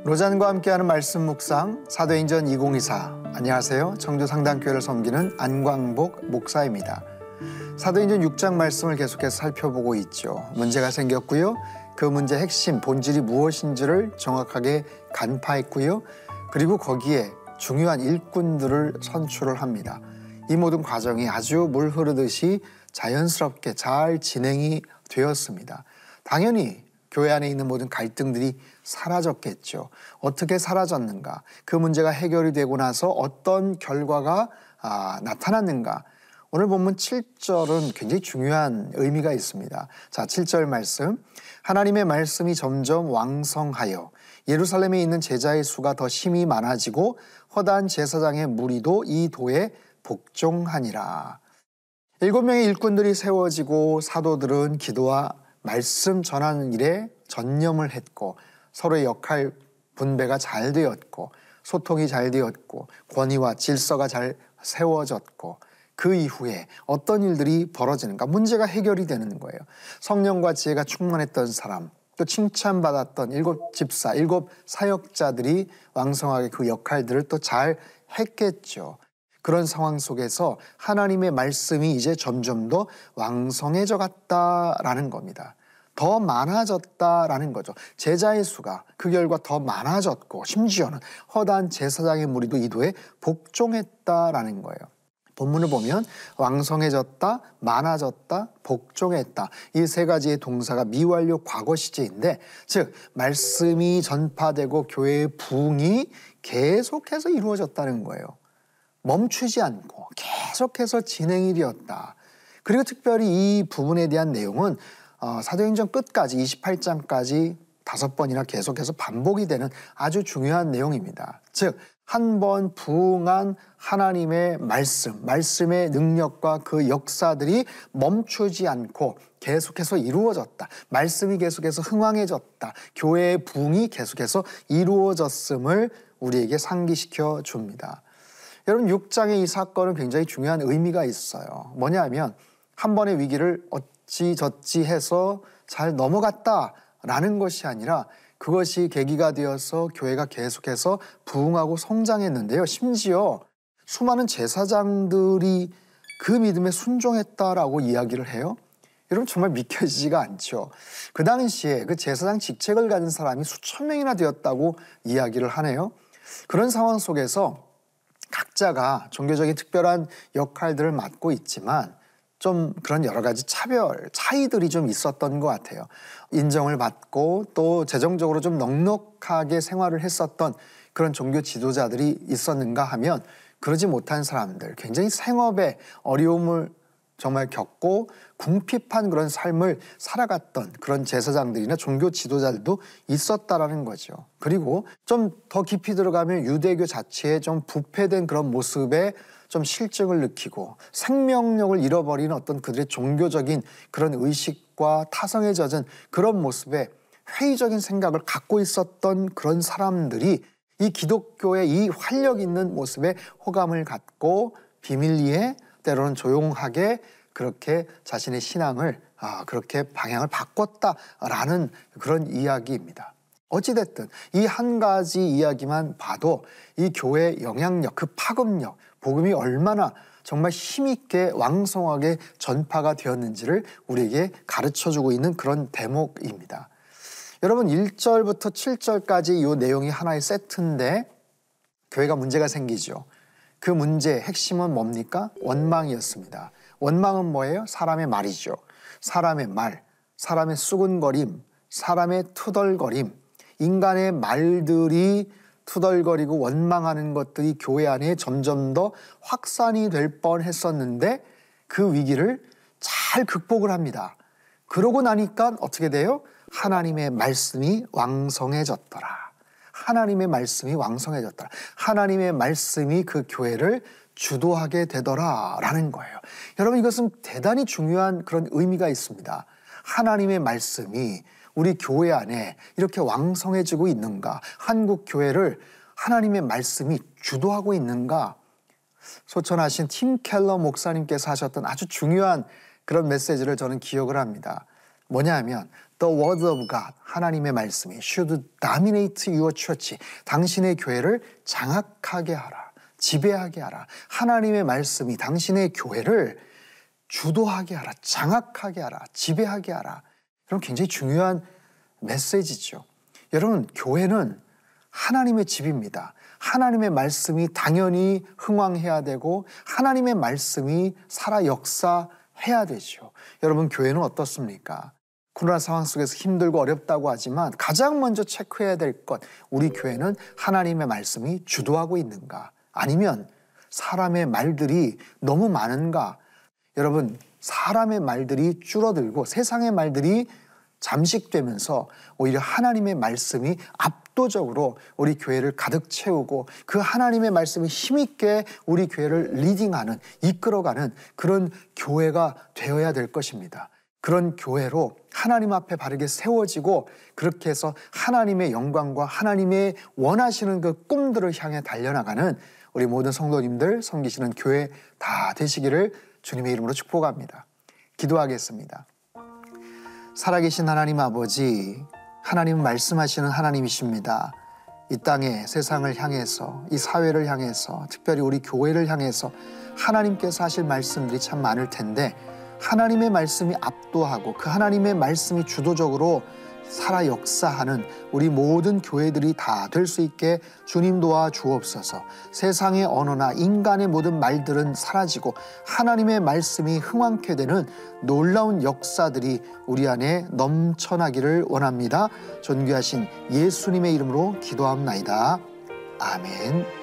로잔과 함께하는 말씀 묵상 사도행전 2024. 안녕하세요. 청주 상당교회를 섬기는 안광복 목사입니다. 사도행전 6장 말씀을 계속해서 살펴보고 있죠. 문제가 생겼고요. 그 문제의 핵심, 본질이 무엇인지를 정확하게 간파했고요. 그리고 거기에 중요한 일꾼들을 선출을 합니다. 이 모든 과정이 아주 물 흐르듯이 자연스럽게 잘 진행이 되었습니다. 당연히 교회 안에 있는 모든 갈등들이 사라졌겠죠. 어떻게 사라졌는가? 그 문제가 해결이 되고 나서 어떤 결과가 나타났는가? 오늘 본문 7절은 굉장히 중요한 의미가 있습니다. 자, 7절 말씀. 하나님의 말씀이 점점 왕성하여 예루살렘에 있는 제자의 수가 더 심히 많아지고 허다한 제사장의 무리도 이 도에 복종하니라. 7명의 일꾼들이 세워지고 사도들은 기도와 말씀 전하는 일에 전념을 했고 서로의 역할 분배가 잘 되었고 소통이 잘 되었고 권위와 질서가 잘 세워졌고 그 이후에 어떤 일들이 벌어지는가? 문제가 해결이 되는 거예요. 성령과 지혜가 충만했던 사람, 또 칭찬받았던 7 집사, 7 사역자들이 왕성하게 그 역할들을 또 잘 했겠죠. 그런 상황 속에서 하나님의 말씀이 이제 점점 더 왕성해져 갔다라는 겁니다. 더 많아졌다라는 거죠. 제자의 수가 그 결과 더 많아졌고 심지어는 허다한 제사장의 무리도 이도에 복종했다라는 거예요. 본문을 보면 왕성해졌다, 많아졌다, 복종했다. 이 세 가지의 동사가 미완료 과거 시제인데 즉 말씀이 전파되고 교회의 부흥이 계속해서 이루어졌다는 거예요. 멈추지 않고 계속해서 진행이 되었다. 그리고 특별히 이 부분에 대한 내용은 사도행전 끝까지 28장까지 5번이나 계속해서 반복이 되는 아주 중요한 내용입니다. 즉 한 번 부흥한 하나님의 말씀의 능력과 그 역사들이 멈추지 않고 계속해서 이루어졌다. 말씀이 계속해서 흥왕해졌다. 교회의 부흥이 계속해서 이루어졌음을 우리에게 상기시켜 줍니다. 여러분 6장의 이 사건은 굉장히 중요한 의미가 있어요. 뭐냐 하면 한 번의 위기를 어찌저찌 해서 잘 넘어갔다라는 것이 아니라 그것이 계기가 되어서 교회가 계속해서 부흥하고 성장했는데요. 심지어 수많은 제사장들이 그 믿음에 순종했다라고 이야기를 해요. 여러분 정말 믿겨지지가 않죠. 그 당시에 그 제사장 직책을 가진 사람이 수천 명이나 되었다고 이야기를 하네요. 그런 상황 속에서 각자가 종교적인 특별한 역할들을 맡고 있지만 좀 그런 여러 가지 차이들이 좀 있었던 것 같아요. 인정을 받고 또 재정적으로 좀 넉넉하게 생활을 했었던 그런 종교 지도자들이 있었는가 하면 그러지 못한 사람들, 굉장히 생업에 어려움을 정말 겪고 궁핍한 그런 삶을 살아갔던 그런 제사장들이나 종교 지도자들도 있었다라는 거죠. 그리고 좀 더 깊이 들어가면 유대교 자체에 좀 부패된 그런 모습에 좀 실증을 느끼고 생명력을 잃어버리는 어떤 그들의 종교적인 그런 의식과 타성에 젖은 그런 모습에 회의적인 생각을 갖고 있었던 그런 사람들이 이 기독교의 이 활력 있는 모습에 호감을 갖고 비밀리에 때로는 조용하게 그렇게 자신의 신앙을 그렇게 방향을 바꿨다라는 그런 이야기입니다. 어찌됐든 이 한 가지 이야기만 봐도 이 교회의 영향력, 그 파급력, 복음이 얼마나 정말 힘있게 왕성하게 전파가 되었는지를 우리에게 가르쳐주고 있는 그런 대목입니다. 여러분 1절부터 7절까지 이 내용이 하나의 세트인데 교회가 문제가 생기죠. 그 문제의 핵심은 뭡니까? 원망이었습니다. 원망은 뭐예요? 사람의 말이죠. 사람의 말, 사람의 수군거림, 사람의 투덜거림, 인간의 말들이 투덜거리고 원망하는 것들이 교회 안에 점점 더 확산이 될 뻔했었는데 그 위기를 잘 극복을 합니다. 그러고 나니까 어떻게 돼요? 하나님의 말씀이 왕성해졌더라. 하나님의 말씀이 왕성해졌더라. 하나님의 말씀이 그 교회를 주도하게 되더라라는 거예요. 여러분 이것은 대단히 중요한 그런 의미가 있습니다. 하나님의 말씀이 우리 교회 안에 이렇게 왕성해지고 있는가? 한국 교회를 하나님의 말씀이 주도하고 있는가? 소천하신 팀 켈러 목사님께서 하셨던 아주 중요한 그런 메시지를 저는 기억을 합니다. 뭐냐 하면 The word of God, 하나님의 말씀이 should dominate your church. 당신의 교회를 장악하게 하라. 지배하게 하라. 하나님의 말씀이 당신의 교회를 주도하게 하라. 장악하게 하라. 지배하게 하라. 그럼 굉장히 중요한 메시지죠. 여러분, 교회는 하나님의 집입니다. 하나님의 말씀이 당연히 흥왕해야 되고 하나님의 말씀이 살아 역사해야 되죠. 여러분, 교회는 어떻습니까? 코로나 상황 속에서 힘들고 어렵다고 하지만 가장 먼저 체크해야 될 것, 우리 교회는 하나님의 말씀이 주도하고 있는가? 아니면 사람의 말들이 너무 많은가? 여러분, 사람의 말들이 줄어들고 세상의 말들이 잠식되면서 오히려 하나님의 말씀이 압도적으로 우리 교회를 가득 채우고 그 하나님의 말씀이 힘있게 우리 교회를 리딩하는, 이끌어가는 그런 교회가 되어야 될 것입니다. 그런 교회로 하나님 앞에 바르게 세워지고 그렇게 해서 하나님의 영광과 하나님의 원하시는 그 꿈들을 향해 달려나가는 우리 모든 성도님들, 섬기시는 교회 다 되시기를 주님의 이름으로 축복합니다. 기도하겠습니다. 살아계신 하나님 아버지, 하나님은 말씀하시는 하나님이십니다. 이 땅에 세상을 향해서, 이 사회를 향해서, 특별히 우리 교회를 향해서 하나님께서 하실 말씀들이 참 많을 텐데 하나님의 말씀이 압도하고 그 하나님의 말씀이 주도적으로 살아 역사하는 우리 모든 교회들이 다 될 수 있게 주님 도와 주옵소서. 세상의 언어나 인간의 모든 말들은 사라지고 하나님의 말씀이 흥왕케 되는 놀라운 역사들이 우리 안에 넘쳐나기를 원합니다. 존귀하신 예수님의 이름으로 기도합나이다. 아멘.